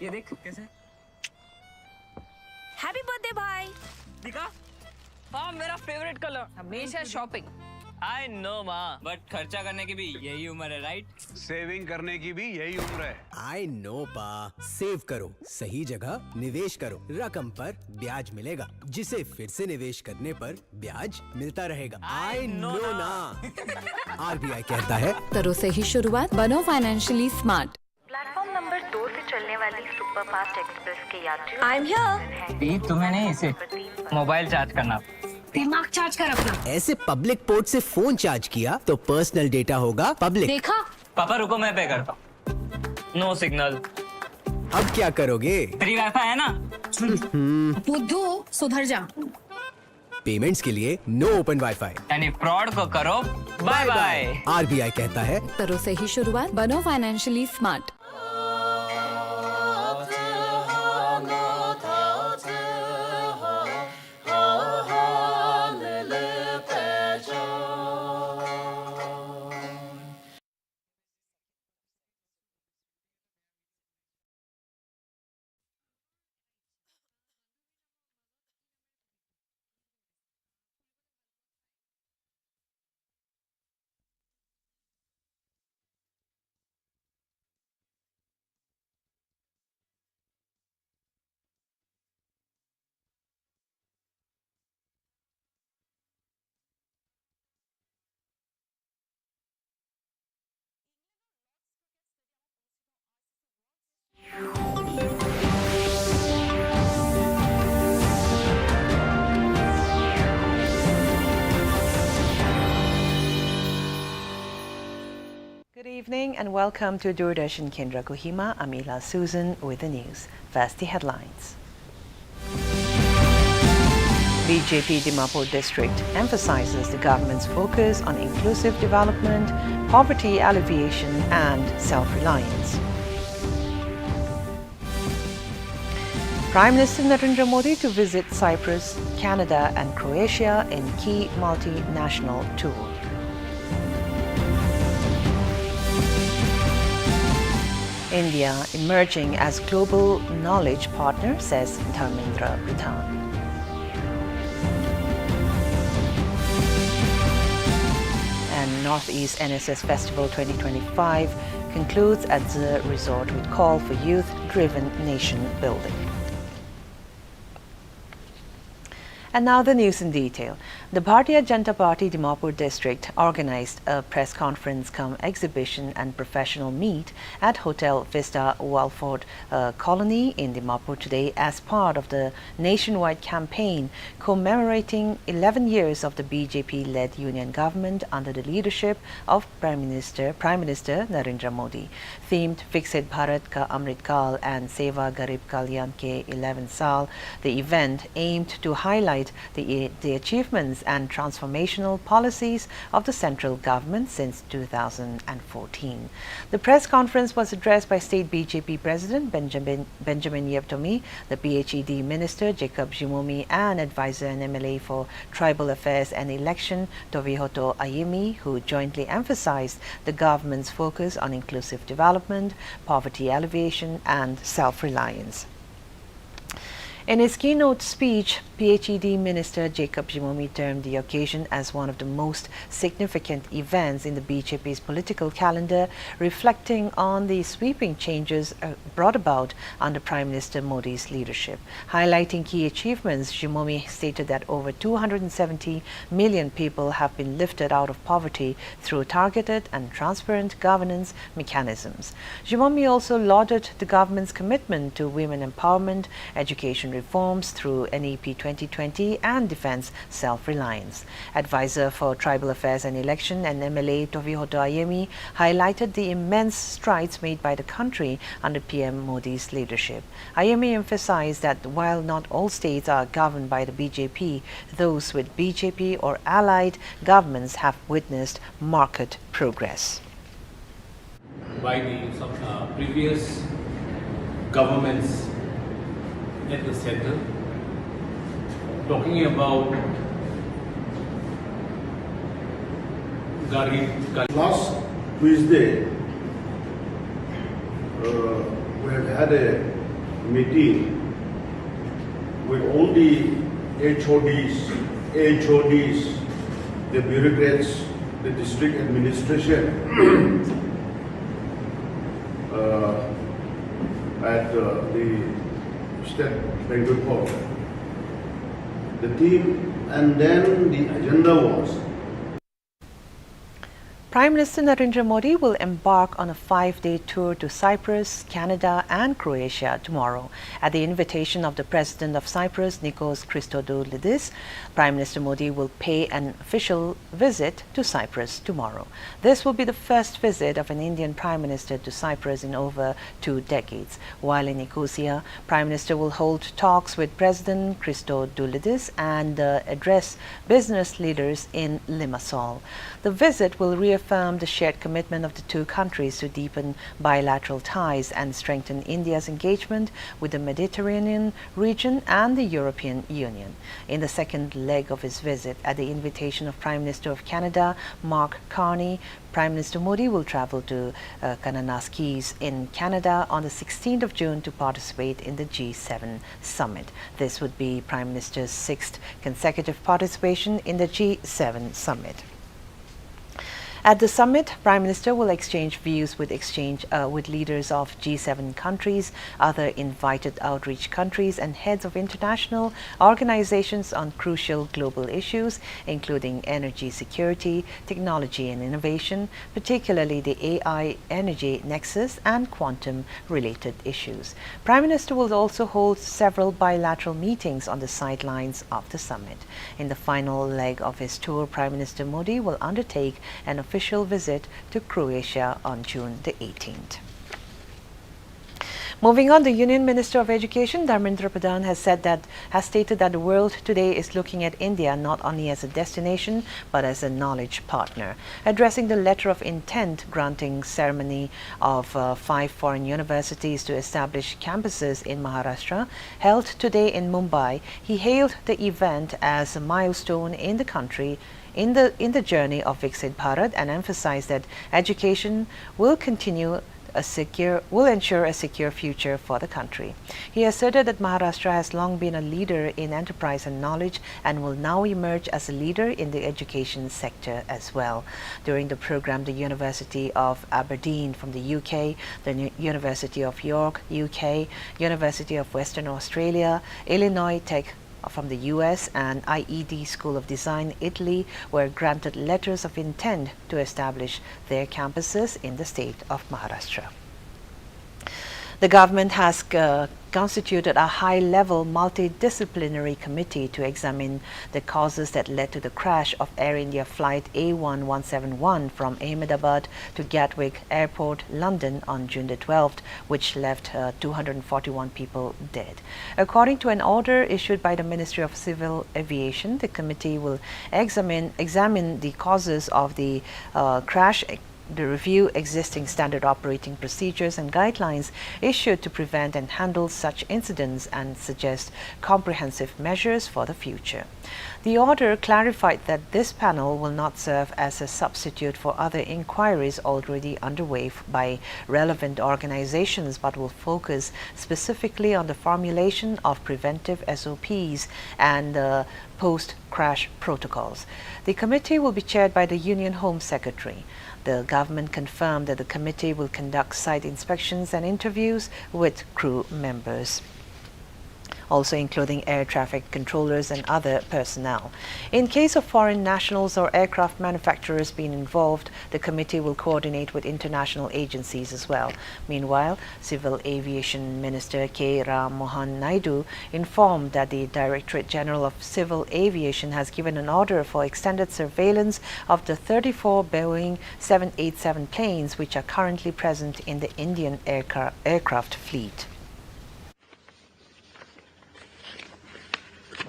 ये देख कैसे हैप्पी बर्थडे भाई। दिखा। हाँ मेरा फेवरेट कलर। हमेशा शॉपिंग। आई नो माँ, बट खर्चा करने की भी यही उम्र है, राइट? सेविंग करने की भी यही उम्र है। आई नो पा, सेव करो, सही जगह निवेश करो, रकम पर ब्याज मिलेगा, जिसे फिर से निवेश करने पर ब्याज मिलता रहेगा। आई नो ना। आरबीआई कहता है करो सही शुरुआत, बनो फाइनेंशियली स्मार्ट। प्लेटफॉर्म नंबर 2 से चलने वाली सुपरफास्ट एक्सप्रेस के यात्रियों आई एम हियर। तुम्हें नहीं, इसे मोबाइल चार्ज करना। दिमाग चार्ज कर अपना। ऐसे पब्लिक पोर्ट से फोन चार्ज किया तो पर्सनल डेटा होगा पब्लिक। देखा? पापा रुको, मैं पे करता हूँ। No signal. अब क्या करोगे? फ्री वाईफाई है ना? बुद्धू सुधर जा। पेमेंट्स के लिए नो ओपन वाईफाई। यानी फ्रॉड को करो बाय बाय। आरबीआई कहता है करो सही शुरुआत, बनो financially smart. Good evening and welcome to Doordarshan Kendra Kohima. I'm Ila Susan with the news. First, the headlines. BJP Dimapur district emphasizes the government's focus on inclusive development, poverty alleviation and self-reliance. Prime Minister Narendra Modi to visit Cyprus, Canada and Croatia in key multinational tour. India emerging as global knowledge partner, says Dharmendra Pradhan. And Northeast NSS Festival 2025 concludes at the resort with call for youth-driven nation building. And now the news in detail. The Bharatiya Janata Party Dimapur district organized a press conference cum exhibition and professional meet at Hotel Vista Walford Colony in Dimapur today as part of the nationwide campaign commemorating 11 years of the BJP-led union government under the leadership of Prime Minister Narendra Modi. Themed Viksit Bharat Ka Amrit Kal and Seva Garib Kalyan Ke 11 Saal, the event aimed to highlight the achievements and transformational policies of the central government since 2014. The press conference was addressed by State BJP President Benjamin Yeptomi, the PHED Minister Jacob Jimomi, and Advisor and MLA for Tribal Affairs and Election Tovihoto Ayemi, who jointly emphasized the government's focus on inclusive development, poverty alleviation, and self-reliance. In his keynote speech, PHED Minister Jacob Jimomi termed the occasion as one of the most significant events in the BJP's political calendar, reflecting on the sweeping changes brought about under Prime Minister Modi's leadership. Highlighting key achievements, Jimomi stated that over 270 million people have been lifted out of poverty through targeted and transparent governance mechanisms. Jimomi also lauded the government's commitment to women empowerment, education reforms through NEP 2020 and defense self-reliance. Advisor for Tribal Affairs and Election and MLA Tovihoto Ayemi highlighted the immense strides made by the country under PM Modi's leadership. Ayemi emphasized that while not all states are governed by the BJP, those with BJP or allied governments have witnessed marked progress. By the previous governments at the center, talking about Garib. Last Tuesday, we had a meeting with all the HODs, the bureaucrats, the district administration at the State Banquet Hall. The theme and then the agenda was Prime Minister Narendra Modi will embark on a 5-day tour to Cyprus, Canada and Croatia tomorrow. At the invitation of the President of Cyprus, Nikos Christodoulidis, Prime Minister Modi will pay an official visit to Cyprus tomorrow. This will be the first visit of an Indian Prime Minister to Cyprus in over 2 decades. While in Nicosia, Prime Minister will hold talks with President Christodoulidis and address business leaders in Limassol. The visit will reaffirm the shared commitment of the two countries to deepen bilateral ties and strengthen India's engagement with the Mediterranean region and the European Union. In the second leg of his visit, at the invitation of Prime Minister of Canada, Mark Carney, Prime Minister Modi will travel to Kananaskis in Canada on the 16th of June to participate in the G7 summit. This would be Prime Minister's 6th consecutive participation in the G7 summit. At the summit, Prime Minister will exchange views with leaders of G7 countries, other invited outreach countries and heads of international organizations on crucial global issues, including energy security, technology and innovation, particularly the AI energy nexus and quantum-related issues. Prime Minister will also hold several bilateral meetings on the sidelines of the summit. In the final leg of his tour, Prime Minister Modi will undertake an official visit to Croatia on June the 18th. Moving on, the Union Minister of Education, Dharmendra Pradhan, has stated that the world today is looking at India not only as a destination but as a knowledge partner. Addressing the letter of intent granting ceremony of 5 foreign universities to establish campuses in Maharashtra, held today in Mumbai, he hailed the event as a milestone in the country in the journey of Viksit Bharat and emphasized that education will ensure a secure future for the country. He asserted that Maharashtra has long been a leader in enterprise and knowledge and will now emerge as a leader in the education sector as well. During the program, the University of Aberdeen from the UK, the University of York, UK, University of Western Australia, Illinois Tech from the US and IED School of Design, Italy, were granted letters of intent to establish their campuses in the state of Maharashtra. The government has constituted a high-level multidisciplinary committee to examine the causes that led to the crash of Air India flight A1171 from Ahmedabad to Gatwick Airport, London on June the 12th, which left 241 people dead. According to an order issued by the Ministry of Civil Aviation, the committee will examine the causes of the crash, the review existing standard operating procedures and guidelines issued to prevent and handle such incidents and suggest comprehensive measures for the future. The order clarified that this panel will not serve as a substitute for other inquiries already underway by relevant organizations, but will focus specifically on the formulation of preventive SOPs and post-crash protocols. The committee will be chaired by the Union Home Secretary. The government confirmed that the committee will conduct site inspections and interviews with crew members, also including air traffic controllers and other personnel. In case of foreign nationals or aircraft manufacturers being involved, the committee will coordinate with international agencies as well. Meanwhile, Civil Aviation Minister K. Ram Mohan Naidu informed that the Directorate General of Civil Aviation has given an order for extended surveillance of the 34 Boeing 787 planes which are currently present in the Indian aircraft fleet.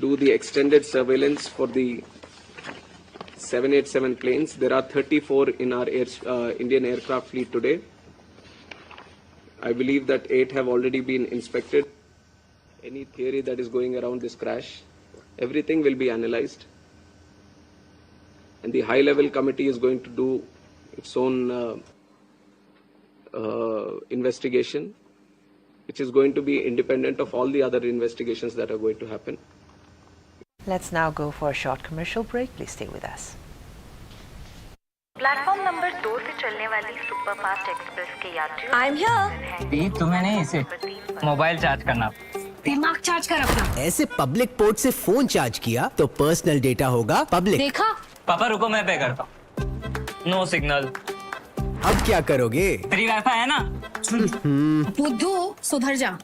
Do the extended surveillance for the 787 planes. There are 34 in our Indian aircraft fleet today. I believe that 8 have already been inspected. Any theory that is going around this crash, everything will be analyzed. And the high-level committee is going to do its own investigation. which is going to be independent of all the other investigations that are going to happen. Let's now go for a short commercial break. Please stay with us. Platform number 2 से चलने वाली superfast express के यात्रियों I am here. भी तुम्हें नहीं, इसे mobile charge करना। दिमाग चार्ज कर अपना। ऐसे पब्लिक पोर्ट से फोन चार्ज किया तो पर्सनल डेटा होगा पब्लिक। देखा? पापा रुको, मैं पे करता हूँ। No signal. अब क्या करोगे? फ्री वाईफाई है ना? बुद्धू सुधर जा।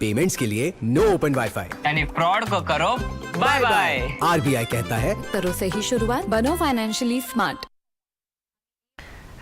पेमेंट्स के लिए नो ओपन वाईफाई, यानी फ्रॉड को करो बाय बाय। आरबीआई कहता है करो सही शुरुआत, बनो financially smart.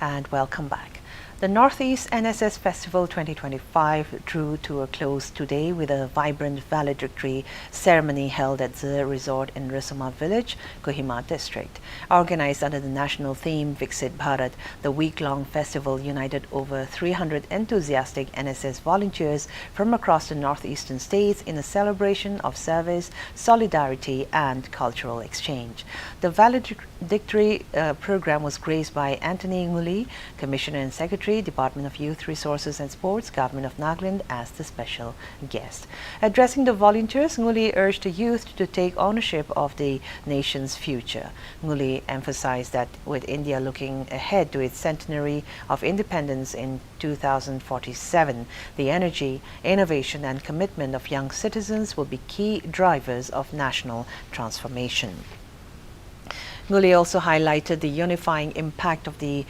And welcome back. The Northeast NSS Festival 2025 drew to a close today with a vibrant valedictory ceremony held at the resort in Risuma village, Kohima district. Organized under the national theme Viksit Bharat, the week-long festival united over 300 enthusiastic NSS volunteers from across the northeastern states in a celebration of service, solidarity and cultural exchange. The valedictory program was graced by Anthony Nguli, Commissioner and Secretary, Department of Youth Resources and Sports, Government of Nagaland, as the special guest. Addressing the volunteers, Nguli urged the youth to take ownership of the nation's future. Nguli emphasized that with India looking ahead to its centenary of independence in 2047, the energy, innovation and commitment of young citizens will be key drivers of national transformation. Nguli also highlighted the unifying impact of the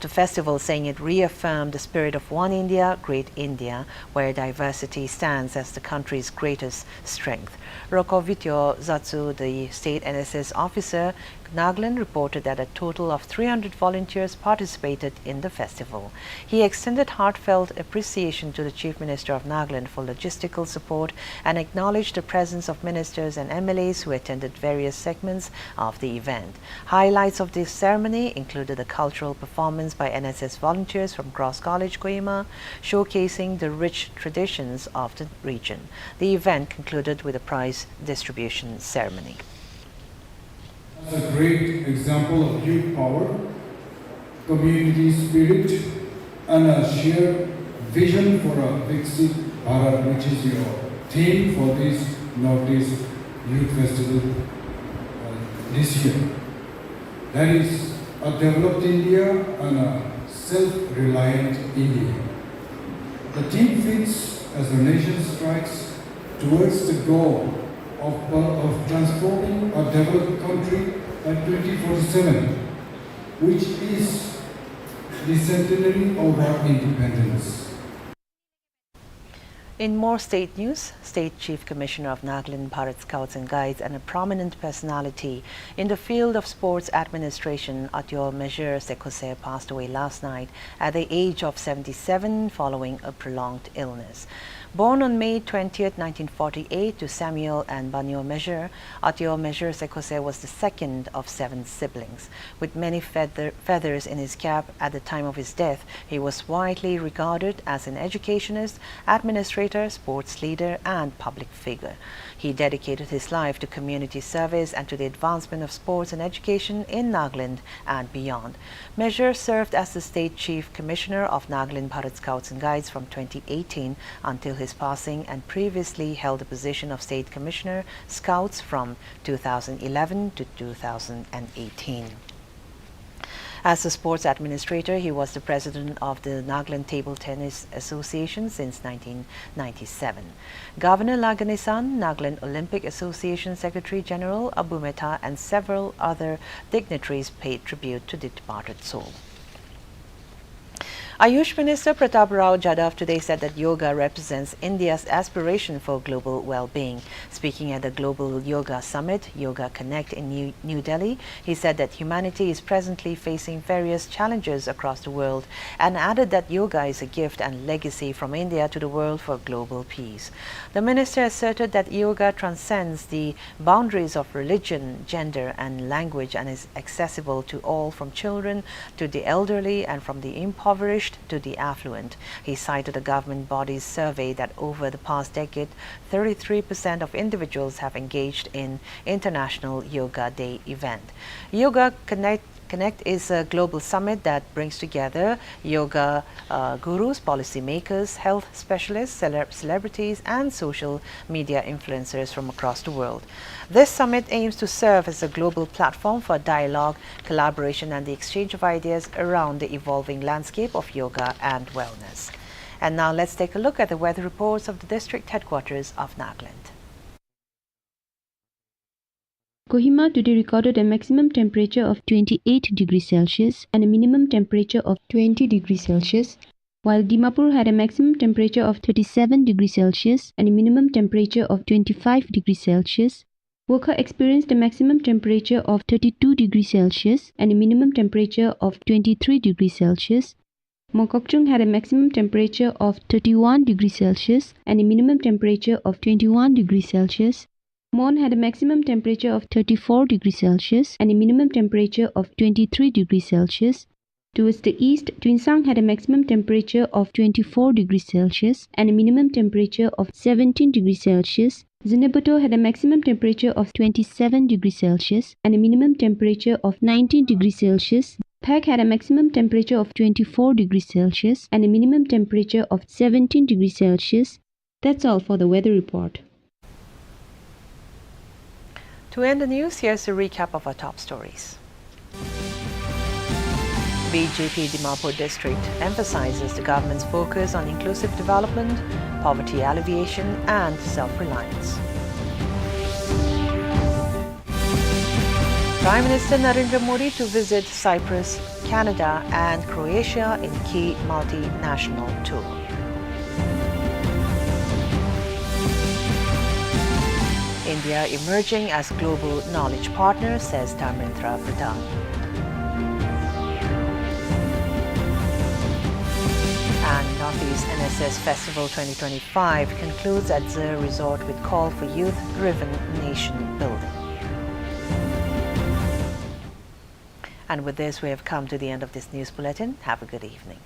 festival, saying it reaffirmed the spirit of One India, Great India, where diversity stands as the country's greatest strength. Rokovityo Zatsu, the state NSS officer, Nagaland, reported that a total of 300 volunteers participated in the festival. He extended heartfelt appreciation to the Chief Minister of Nagaland for logistical support and acknowledged the presence of ministers and MLAs who attended various segments of the event. Highlights of this ceremony included a cultural performance by NSS volunteers from Cross College, Kohima, showcasing the rich traditions of the region. The event concluded with a prize distribution ceremony. A great example of youth power, community spirit, and a shared vision for a Viksit Bharat, which is your theme for this Northeast Youth Festival this year. That is a developed India and a self-reliant India. The theme fits as the nation strikes towards the goal of transforming a developed country by 2047, which is the centenary of our independence. In more state news, State Chief Commissioner of Nagaland, Bharat Scouts and Guides, and a prominent personality in the field of sports administration, Atyo Major Sekose, passed away last night at the age of 77 following a prolonged illness. Born on May 20, 1948 to Samuel and Banyo Major, Atyo Major Sekose was the second of 7 siblings. With many feathers in his cap at the time of his death, he was widely regarded as an educationist, administrator, sports leader and public figure. He dedicated his life to community service and to the advancement of sports and education in Nagaland and beyond. Major served as the State Chief Commissioner of Nagaland Bharat Scouts and Guides from 2018 until his passing, and previously held the position of State Commissioner Scouts from 2011 to 2018. As a sports administrator, he was the president of the Nagaland Table Tennis Association since 1997. Governor Laganesan, Nagaland Olympic Association Secretary General Abu Mehta and several other dignitaries paid tribute to the departed soul. Ayush Minister Pratap Rao Jadhav today said that yoga represents India's aspiration for global well-being. Speaking at the Global Yoga Summit, Yoga Connect in New Delhi, he said that humanity is presently facing various challenges across the world and added that yoga is a gift and legacy from India to the world for global peace. The minister asserted that yoga transcends the boundaries of religion, gender and language and is accessible to all, from children to the elderly and from the impoverished to the affluent. He cited a government body's survey that over the past decade, 33% of individuals have engaged in International Yoga Day event. Yoga Connect is a global summit that brings together yoga gurus, policymakers, health specialists, celebrities and social media influencers from across the world. This summit aims to serve as a global platform for dialogue, collaboration and the exchange of ideas around the evolving landscape of yoga and wellness. And now let's take a look at the weather reports of the district headquarters of Nagaland. Kohima today recorded a maximum temperature of 28 degrees Celsius and a minimum temperature of 20 degrees Celsius, while Dimapur had a maximum temperature of 37 degrees Celsius and a minimum temperature of 25 degrees Celsius. Wokha experienced a maximum temperature of 32 degrees Celsius and a minimum temperature of 23 degrees Celsius. Mongkokchung had a maximum temperature of 31 degrees Celsius and a minimum temperature of 21 degrees Celsius. Mon had a maximum temperature of 34 degrees Celsius and a minimum temperature of 23 degrees Celsius. Towards the east, Twinsang had a maximum temperature of 24 degrees Celsius and a minimum temperature of 17 degrees Celsius. Zinebuto had a maximum temperature of 27 degrees Celsius and a minimum temperature of 19 degrees Celsius. Phek had a maximum temperature of 24 degrees Celsius and a minimum temperature of 17 degrees Celsius. That's all for the weather report. To end the news, here's a recap of our top stories. BJP Dimapur district emphasizes the government's focus on inclusive development, poverty alleviation and self-reliance. Prime Minister Narendra Modi to visit Cyprus, Canada and Croatia in key multinational tour. India emerging as global knowledge partner, says Dharmendra Pradhan. And Northeast NSS Festival 2025 concludes at Zer Resort with call for youth-driven nation building. And with this, we have come to the end of this news bulletin. Have a good evening.